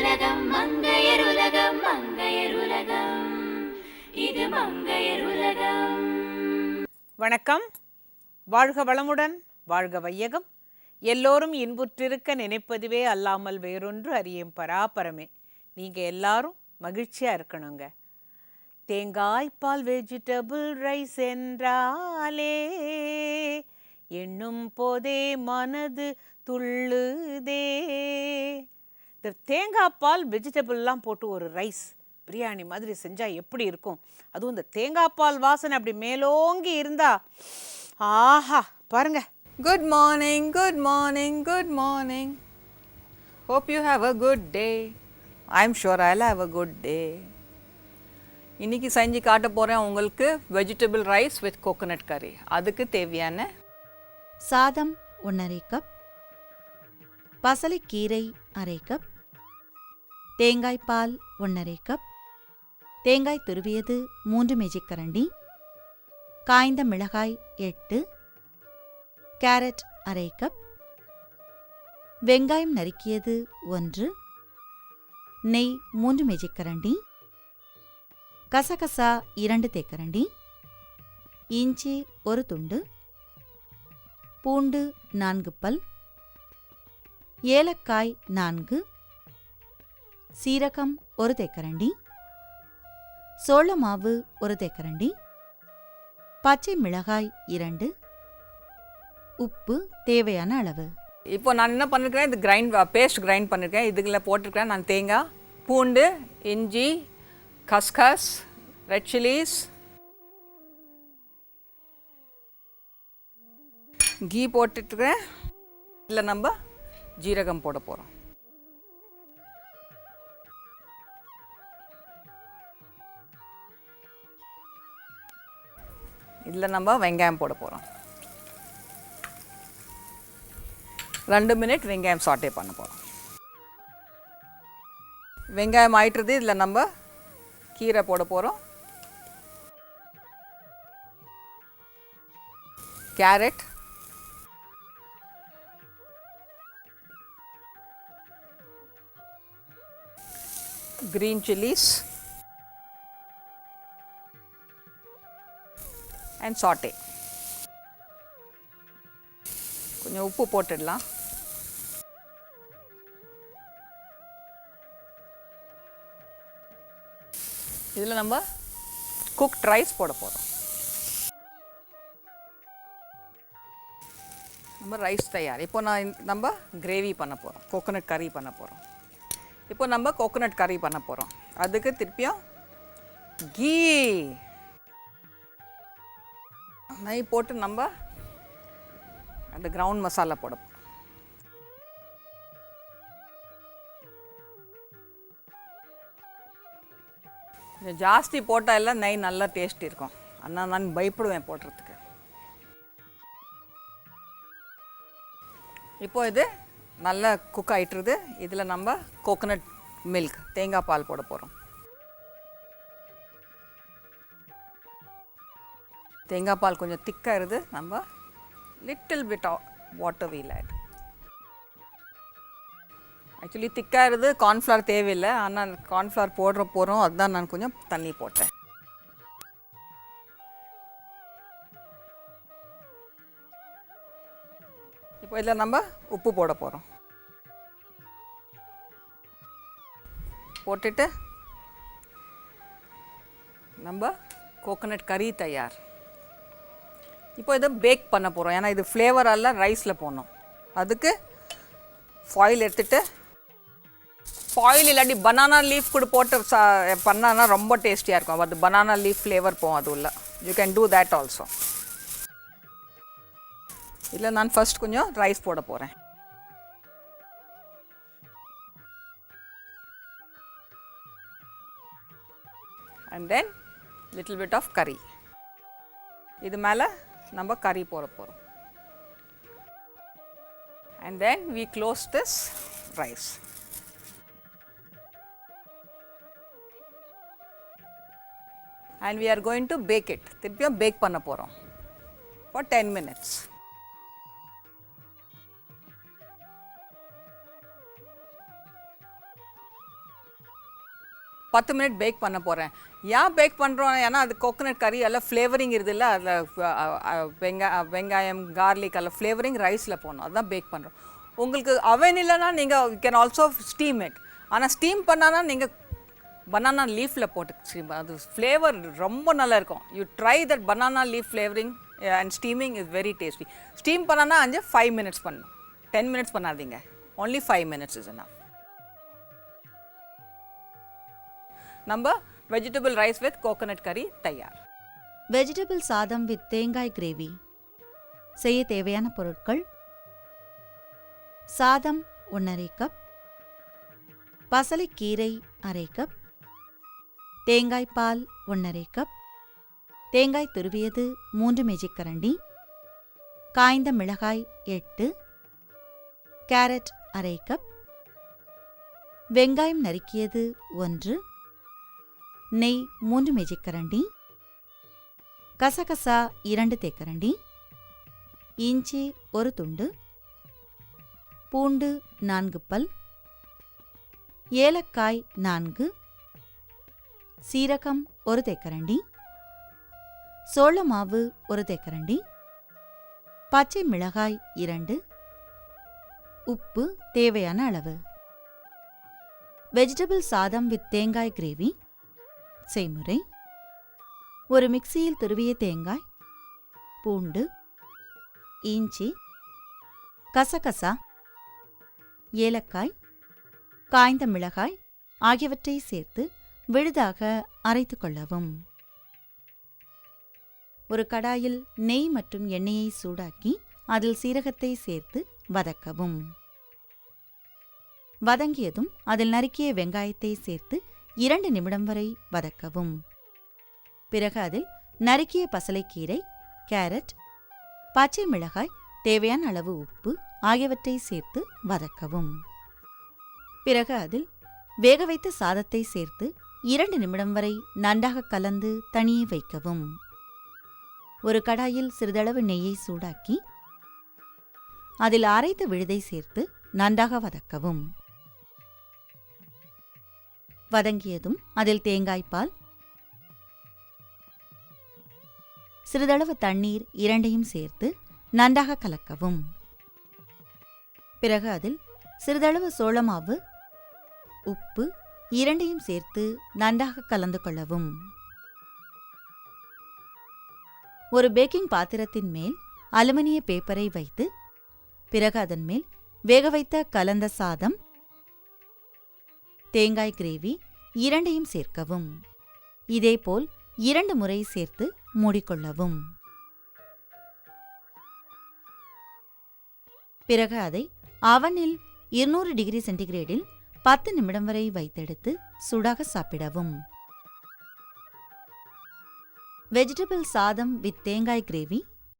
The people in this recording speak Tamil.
உலகம் மங்கையர் உலகம் மங்கையர் உலகம் இது மங்கையர் உலகம். வணக்கம். வாழ்க வளமுடன், வாழ்க வையகம். எல்லோரும் இன்புற்றிருக்க நினைப்பதுவே அல்லாமல் வேறொன்று அறியும் பராபரமே. நீங்கள் எல்லாரும் மகிழ்ச்சியாக இருக்கணுங்க. தேங்காய்பால் வெஜிடபிள் ரைஸ் என்றாலே எண்ணும் போதே மனது துள்ளுதே. இந்த தேங்காய் பால் வெஜிடபிள்லாம் போட்டு ஒரு ரைஸ் பிரியாணி மாதிரி செஞ்சால் எப்படி இருக்கும்? அதுவும் இந்த தேங்காய் பால் வாசனை அப்படி மேலோங்கி இருந்தா ஆஹா பாருங்க. Good morning, good morning, good morning. Hope you have a good day. I'm sure I'll have a good day. இன்னைக்கு செஞ்சு காட்ட போகிறேன் உங்களுக்கு வெஜிடபிள் ரைஸ் வித் கோகோனட் கறி. அதுக்கு தேவையான சாதம் 1/2 கப், பசலைக்கீரை 1/2 கப், தேங்காய் பால் 1/2 கப், தேங்காய் துருவியது 3 மேஜிக்கரண்டி, காய்ந்த மிளகாய் 8, கேரட் 1/2 கப், வெங்காயம் நறுக்கியது 1, நெய் 3 மேஜிக்கரண்டி, கசகசா 2 தேக்கரண்டி, இஞ்சி 1 துண்டு, பூண்டு 4 பல், ஏலக்காய் 4, சீரகம் 1 தேக்கரண்டி, சோள மாவு 1 தேக்கரண்டி, பச்சை மிளகாய் 2, உப்பு தேவையான அளவு. இப்போ நான் என்ன பண்ணிருக்கேன், இது பேஸ்ட் கிரைண்ட் பண்ணியிருக்கேன். இதுக்குள்ள போட்டிருக்கேன் நான் தேங்காய், பூண்டு, இஞ்சி, கஸ்கஸ், ரெட் சில்லிஸ், கீ போட்டுருக்கேன். இதில் நம்ம ஜீரகம் போட போகிறோம். இதில் நம்ம வெங்காயம் போட போகிறோம். 2 மினிட் வெங்காயம் சாட்டே பண்ண போகிறோம். வெங்காயம் ஆயிட்டுறது. இதில் நம்ம கீரை போட போகிறோம். Carrot, green chilies and saute. கொஞ்சம் உப்பு போட்டுடலாம். இதில் நம்ம குக்ட் ரைஸ் போட போகிறோம். நம்ம ரைஸ் தயார். இப்போ நம்ம கிரேவி பண்ண போகிறோம், கோகோனட் கறி பண்ண போகிறோம். இப்போ நம்ம கோகோனட் கறி பண்ண போகிறோம். அதுக்கு திருப்பியும் கீ நெய் போட்டு நம்ம அந்த கிரவுண்ட் மசாலா போட போகிறோம். கொஞ்சம் ஜாஸ்தி போட்டால் எல்லாம் நெய் நல்லா டேஸ்ட் இருக்கும். ஆனால் நான் பயப்படுவேன் போடுறதுக்கு. இப்போ இது நல்லா குக் ஆகிட்டுருது. இதில் நம்ம கோகோனட் மில்க் தேங்காய் பால் போட போகிறோம். தேங்காய் பால் கொஞ்சம் திக்காயிருது. நம்ம little bit water will add. Actually திக்காயிருது, கார்ன்ஃப்ளவர் தேவையில்லை. ஆனால் கார்ன்ஃப்ளவர் போகிறோம், அதுதான் நான் கொஞ்சம் தண்ணி போட்டேன். இப்போ இதில் நம்ம உப்பு போட போகிறோம். போட்டுட்டு நம்ம கோகோனட் கறி தயார். இப்போ இதை பேக் பண்ண போகிறோம். ஏன்னா இது ஃப்ளேவரெல்லாம் ரைஸில் போடணும். அதுக்கு ஃபாயில் எடுத்துகிட்டு, ஃபாயில் இல்லாட்டி பனானா லீஃப் கூட போட்டு பண்ணான்னா ரொம்ப டேஸ்டியாக இருக்கும். அது பனானா லீஃப் ஃப்ளேவர் போகும் அது உள்ள. You can do that also. இதில் நான் ஃபர்ஸ்ட் கொஞ்சம் ரைஸ் போட போகிறேன். And then little bit of curry. இது மேலே நம்ம கறி போட போகிறோம். And then we close this rice. And we are going to bake it. திருப்பியும் பேக் பண்ண போகிறோம் for 10 minutes. 10 மினிட் பேக் பண்ண போகிறேன். ஏன் பேக் பண்ணுறோம்? ஏன்னா அது கோகோனட் கறி எல்லாம் ஃப்ளேவரிங் இருக்குதுல்ல, அதில் வெங்காயம் கார்லிக் எல்லாம் ஃப்ளேவரிங் ரைஸில் போகணும். அதுதான் பேக் பண்ணுறோம். உங்களுக்கு அவன் இல்லைன்னா நீங்கள் கேன் ஆல்சோ ஸ்டீம் இட். ஆனால் ஸ்டீம் பண்ணானா நீங்கள் பனானா லீஃபில் போட்டு ஸ்டீம், அது ஃப்ளேவர் ரொம்ப நல்லா இருக்கும். You try that banana leaf flavouring and steaming is very tasty. Steam பண்ணானா 5 மினிட்ஸ் பண்ணணும், 10 மினிட்ஸ் பண்ணாதீங்க. only 5 minutes is enough. நம்ம வெஜிடபிள் ரைஸ் வித் கோகோனட் கறி தயார். வெஜிடபிள் சாதம் வித் தேங்காய் கிரேவி. செய்ய தேவையான பொருட்கள்: சாதம் 1½ கப், பசலைக்கீரை 1/2 கப், தேங்காய் பால் 1½ கப், தேங்காய் துருவியது 3 மேஜிக்கரண்டி, காய்ந்த மிளகாய் 8, கேரட் 1/2 கப், வெங்காயம் நறுக்கியது 1, நெய் 3 மேஜிக்கரண்டி, கசகசா 2 தேக்கரண்டி, இஞ்சி 1 துண்டு, பூண்டு 4 பல், ஏலக்காய் 4, சீரகம் 1 தேக்கரண்டி, சோள மாவு 1 தேக்கரண்டி, பச்சை மிளகாய் 2, உப்பு தேவையான அளவு. வெஜிடபிள் சாதம் வித் தேங்காய் கிரேவி. செய்முறை: ஒரு மிக்சியில் துருவிய தேங்காய், பூண்டு, இஞ்சி, கசகசா, ஏலக்காய், காய்ந்த மிளகாய் ஆகியவற்றை சேர்த்து விழுதாக அரைத்துக் கொள்ளவும். ஒரு கடாயில் நெய் மற்றும் எண்ணெயை சூடாக்கி அதில் சீரகத்தை சேர்த்து வதக்கவும். வதங்கியதும் அதில் நறுக்கிய வெங்காயத்தை சேர்த்து 2 நிமிடம் வரை வதக்கவும். பிறகு அதில் நறுக்கிய பசலைக்கீரை, கேரட், பச்சை மிளகாய், தேவையான அளவு உப்பு ஆகியவற்றை சேர்த்து வதக்கவும். பிறகு அதில் வேக வைத்த சாதத்தை சேர்த்து 2 நிமிடம் வரை நன்றாக கலந்து தனியே வைக்கவும். ஒரு கடாயில் சிறிதளவு நெய்யை சூடாக்கி அதில் அரைத்த விழுதை சேர்த்து நன்றாக வதக்கவும். வதங்கியதும் அதில் தேங்காய்பால், சிறிதளவு தண்ணீர் 2ஐயும் சேர்த்து நன்றாக கலக்கவும். பிறகு அதில் சிறிதளவு சோளமாவு, உப்பு 2ஐயும் சேர்த்து நன்றாக கலந்து கொள்ளவும். ஒரு பேக்கிங் பாத்திரத்தின் மேல் அலுமினிய பேப்பரை வைத்து பிறகு அதன் மேல் வேக வைத்த கலந்த சாதம், தேங்காய் கிரேவி 2ஐயும் சேர்க்கவும். இதேபோல் 2 முறை சேர்த்து மூடிக்கொள்ளவும். பிறகு அதை அவனில் 200 டிகிரி சென்டிகிரேடில் 10 நிமிடம் வரை வைத்தெடுத்து சூடாக சாப்பிடவும். வெஜிடபிள் சாதம் வித் தேங்காய் கிரேவி